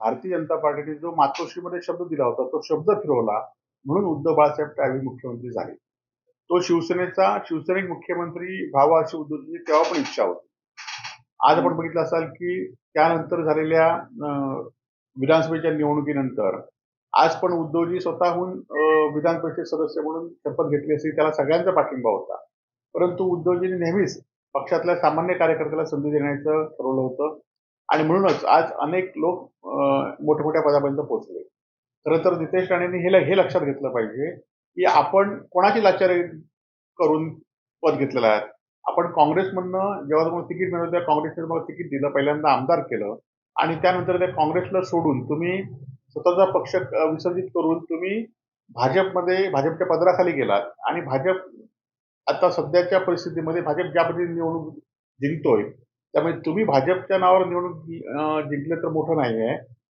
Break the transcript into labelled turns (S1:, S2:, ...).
S1: भारतीय जनता पार्टीने जो मातोश्रीमध्ये शब्द दिला होता तो शब्द फिरवला म्हणून उद्धव बाळासाहेब ठाकरे मुख्यमंत्री झाले. तो शिवसैनिक मुख्यमंत्री व्हावा अशी उद्धवजींची तेव्हा पण इच्छा होती. आज आपण बघितलं असाल की त्यानंतर झालेल्या विधानसभेच्या निवडणुकीनंतर आज पण उद्धवजी स्वतःहून विधान परिषद सदस्य म्हणून शपथ घेतली असती त्याला सगळ्यांचा पाठिंबा होता. परंतु उद्धवजींनी नेहमीच पक्षातल्या सामान्य कार्यकर्त्याला संधी देण्याचं ठरवलं होतं आणि म्हणूनच आज अनेक लोक मोठमोठ्या पदापर्यंत पोहोचले. खरं तर नितेश राणेंनी हे लक्षात घेतलं पाहिजे की आपण कोणाची लाचारी करून पद घेतलेलं आहे. आपण काँग्रेसमधनं जेव्हा तुम्हाला तिकीट मिळालं तेव्हा काँग्रेसने तुम्हाला तिकीट दिलं, पहिल्यांदा आमदार केलं आणि त्यानंतर त्या काँग्रेसला सोडून तुम्ही स्वतःचा पक्ष विसर्जित करून तुम्ही भाजपच्या पदराखाली गेलात आणि भाजप आता सध्याच्या परिस्थितीमध्ये भाजप ज्या पद्धतीने निवडणूक जिंकतोय त्यामुळे तुम्ही भाजपच्या नावावर निवडणूक जिंकले तर मोठं नाही आहे.